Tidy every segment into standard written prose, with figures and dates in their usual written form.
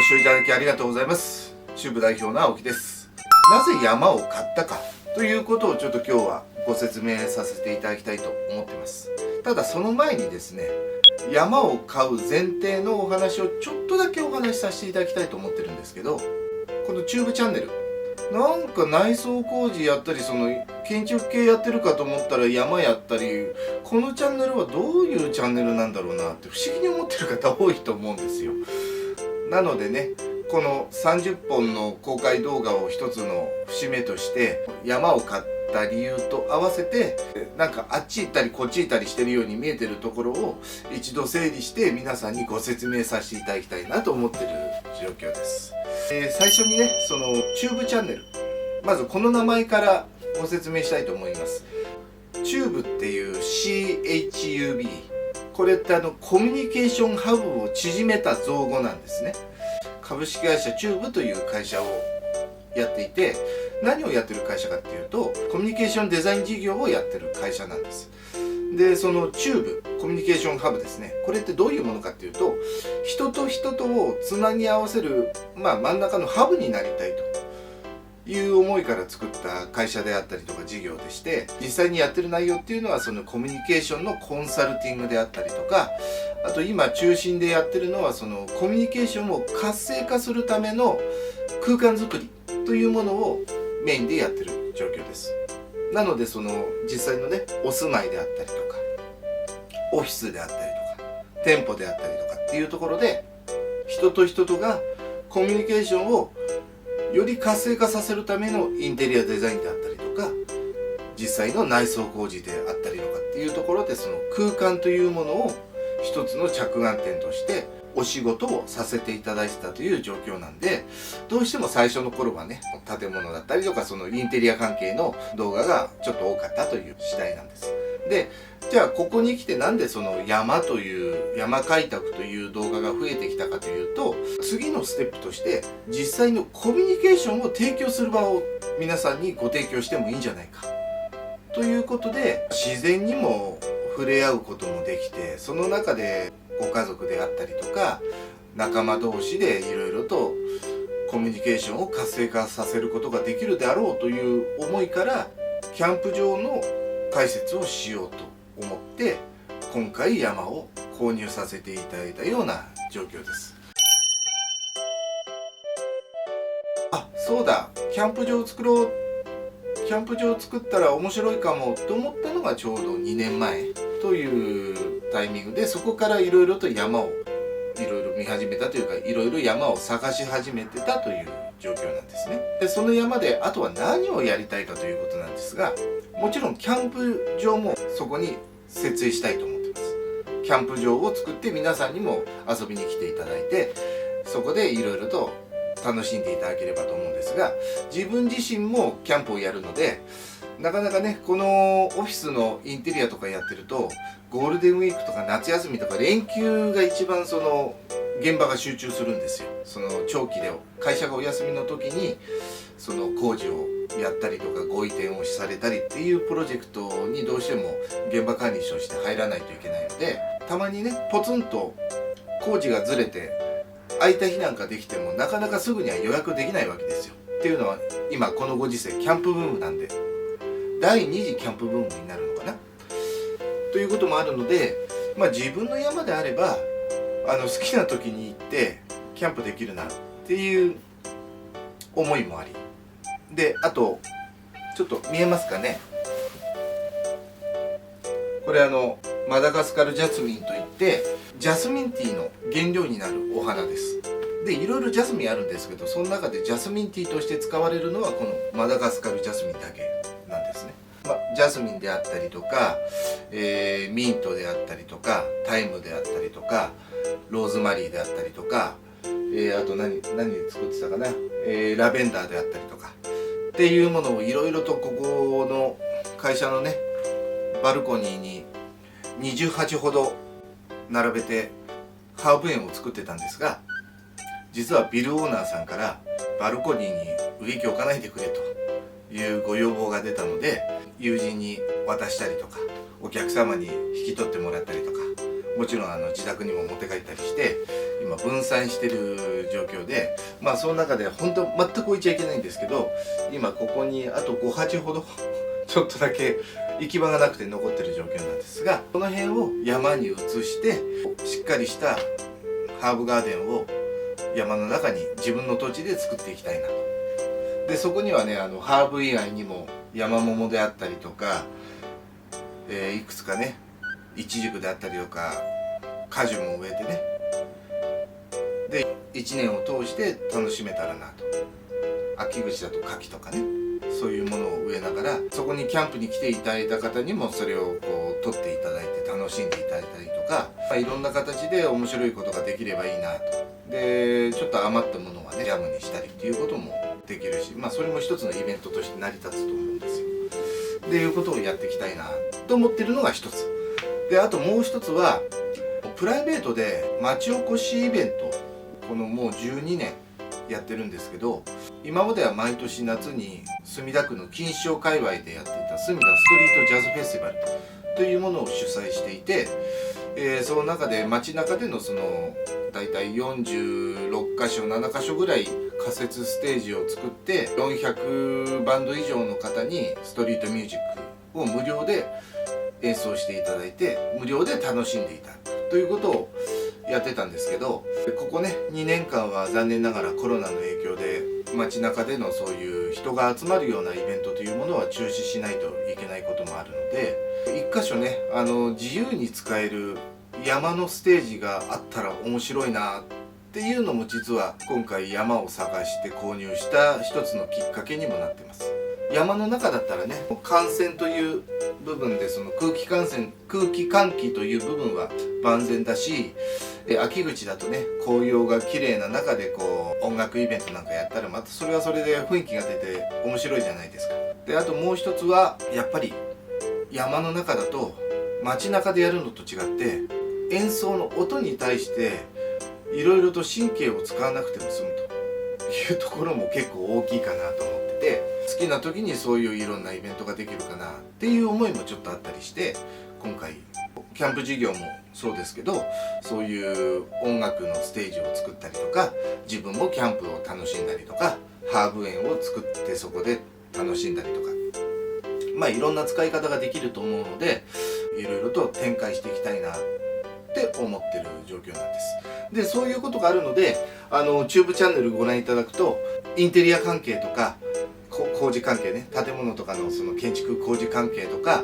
視聴いただきありがとうございます。チューブ代表の青木です。なぜ山を買ったかということをちょっと今日はご説明させていただきたいと思ってます。ただその前にですね、山を買う前提のお話をちょっとだけお話しさせていただきたいと思ってるんですけど、このチューブチャンネルなんか内装工事やったり建築系やってるかと思ったら山やったり、このチャンネルはどういうチャンネルなんだろうなって不思議に思ってる方多いと思うんですよ。なのでね、この30本の公開動画を一つの節目として山を買った理由と合わせて、なんかあっち行ったりこっち行ったりしてるように見えてるところを一度整理して皆さんにご説明させていただきたいなと思ってる状況です。最初にね、そのチューブチャンネル、まずこの名前からご説明したいと思います。チューブっていう CHUB、 これってコミュニケーションハブを縮めた造語なんですね。株式会社チューブという会社をやっていて、何をやってる会社かっていうとコミュニケーションデザイン事業をやってる会社なんです。でそのチューブコミュニケーションハブですね、これってどういうものかっていうと、人と人とをつなぎ合わせる、真ん中のハブになりたいという思いから作った会社であったりとか事業でして、実際にやってる内容っていうのはそのコミュニケーションのコンサルティングであったりとか、あと今中心でやってるのはそのコミュニケーションを活性化するための空間づくりというものをメインでやってる状況です。なのでその実際のね、お住まいであったりとかオフィスであったりとか店舗であったりとかっていうところで、人と人とがコミュニケーションをより活性化させるためのインテリアデザインであったりとか、実際の内装工事であったりとかっていうところで、その空間というものを一つの着眼点としてお仕事をさせていただいてたという状況なんで、どうしても最初の頃はね、建物だったりとかそのインテリア関係の動画がちょっと多かったという次第なんです。でじゃあここに来てなんでその山開拓という動画が増えてきたかというと、次のステップとして実際のコミュニケーションを提供する場を皆さんにご提供してもいいんじゃないかということで、自然にも触れ合うこともできて、その中でご家族であったりとか仲間同士でいろいろとコミュニケーションを活性化させることができるであろうという思いから、キャンプ場の解説をしようと思って今回山を購入させていただいたような状況です。そうだ、キャンプ場を作ろう、キャンプ場を作ったら面白いかもと思ったのがちょうど2年前というタイミングで、そこからいろいろと山を見始めたというか、いろいろ山を探し始めてたという状況なんですね。でその山であとは何をやりたいかということなんですが、もちろんキャンプ場もそこに設営したいと思ってます。キャンプ場を作って皆さんにも遊びに来ていただいて、そこでいろいろと楽しんでいただければと思うんですが、自分自身もキャンプをやるので、なかなかね、このオフィスのインテリアとかやってると、ゴールデンウィークとか夏休みとか連休が一番その現場が集中するんですよ。その長期で会社がお休みの時にその工事をやったりとかご移転をされたりっていうプロジェクトにどうしても現場管理として入らないといけないので、たまにねポツンと工事がずれて空いた日なんかできてもなかなかすぐには予約できないわけですよ。っていうのは今このご時世キャンプブームなんで、第2次キャンプブームになるのかなということもあるので、自分の山であれば好きな時に行ってキャンプできるなっていう思いもありで、あとちょっと見えますかね、これマダガスカルジャスミンといってジャスミンティーの原料になるお花です。でいろいろジャスミンあるんですけど、その中でジャスミンティーとして使われるのはこのマダガスカルジャスミンだけなんですね。ジャスミンであったりとか、ミントであったりとかタイムであったりとかローズマリーであったりとか、あと何で作ってたかな、ラベンダーであったりとかっていうものをいろいろとここの会社のねバルコニーに20鉢ほど並べてハーブ園を作ってたんですが、実はビルオーナーさんからバルコニーに植木置かないでくれというご要望が出たので、友人に渡したりとかお客様に引き取ってもらったりとか、もちろん自宅にも持って帰ったりして今分散してる状況で、その中で本当全く置いちゃいけないんですけど、今ここにあと5鉢ほどちょっとだけ行き場がなくて残ってる状況なんですが、この辺を山に移してしっかりしたハーブガーデンを山の中に自分の土地で作っていきたいなと。でそこにはね、ハーブ以外にも山桃であったりとか、いくつかねイチジクであったりとか果樹も植えてね、で1年を通して楽しめたらなと。秋口だと柿とかね、そういうものを植えながら、そこにキャンプに来ていただいた方にもそれをこう取っていただいて楽しんでいただいたりとか、いろんな形で面白いことができればいいなと。でちょっと余ったものはねジャムにしたりっていうこともできるし、それも一つのイベントとして成り立つと思うんですよ。っていうことをやっていきたいなと思ってるのが一つで、あともう一つはプライベートで町おこしイベント、このもう12年やってるんですけど、今までは毎年夏に墨田区の錦糸町界隈でやっていた墨田ストリートジャズフェスティバルというものを主催していて、その中で街中でのそのだいたい46箇所7箇所ぐらい仮設ステージを作って400バンド以上の方にストリートミュージックを無料で演奏していただいて無料で楽しんでいたということをやってたんですけど、ここね2年間は残念ながらコロナの影響で街中でのそういう人が集まるようなイベントというものは中止しないといけないこともあるので、1箇所ね自由に使える山のステージがあったら面白いなっていうのも実は今回山を探して購入した一つのきっかけにもなってます。山の中だったらね、感染という部分でその空気換気という部分は万全だし、秋口だとね紅葉が綺麗な中でこう音楽イベントなんかやったらまたそれはそれで雰囲気が出て面白いじゃないですか。であともう一つはやっぱり山の中だと街中でやるのと違って演奏の音に対していろいろと神経を使わなくても済むというところも結構大きいかなと思ってて、好きな時にそういういろんなイベントができるかなっていう思いもちょっとあったりして、今回キャンプ事業もそうですけどそういう音楽のステージを作ったりとか、自分もキャンプを楽しんだりとかハーブ園を作ってそこで楽しんだりとか、いろんな使い方ができると思うのでいろいろと展開していきたいなって思ってる状況なんです。でそういうことがあるのでチューブチャンネルご覧いただくとインテリア関係とか工事関係ね、建物とかのその建築工事関係とか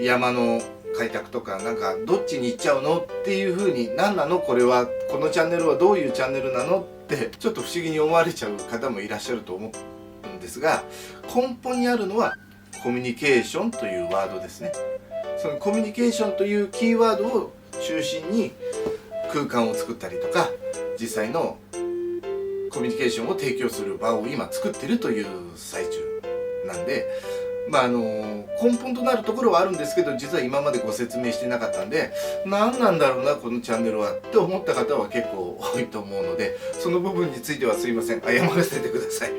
山の開拓とかなんかどっちに行っちゃうのっていう風に、何なのこれは、このチャンネルはどういうチャンネルなのってちょっと不思議に思われちゃう方もいらっしゃると思うんですが、根本にあるのはコミュニケーションというワードですね。そのコミュニケーションというキーワードを中心に空間を作ったりとか実際のコミュニケーションを提供する場を今作ってるという最中なんで、根本となるところはあるんですけど実は今までご説明してなかったんで、何なんだろうなこのチャンネルはって思った方は結構多いと思うので、その部分についてはすいません、謝らせてください。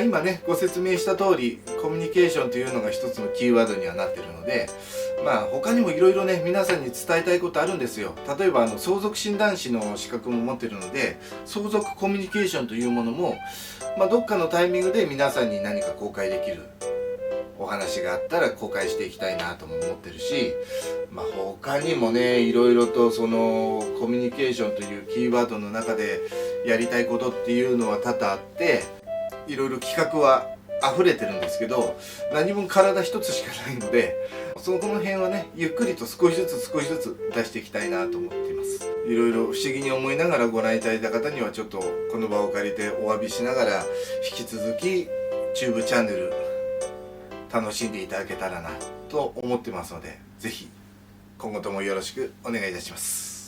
今ねご説明した通りコミュニケーションというのが一つのキーワードにはなってるので、他にもいろいろね皆さんに伝えたいことあるんですよ。例えば相続診断士の資格も持ってるので、相続コミュニケーションというものも、どっかのタイミングで皆さんに何か公開できるお話があったら公開していきたいなとも思ってるし、他にもねいろいろとそのコミュニケーションというキーワードの中でやりたいことっていうのは多々あって、いろいろ企画は溢れてるんですけど何も体一つしかないので、その辺はねゆっくりと少しずつ出していきたいなと思っています。いろいろ不思議に思いながらご覧いただいた方にはちょっとこの場を借りてお詫びしながら、引き続きチューブチャンネル楽しんでいただけたらなと思ってますので、ぜひ今後ともよろしくお願いいたします。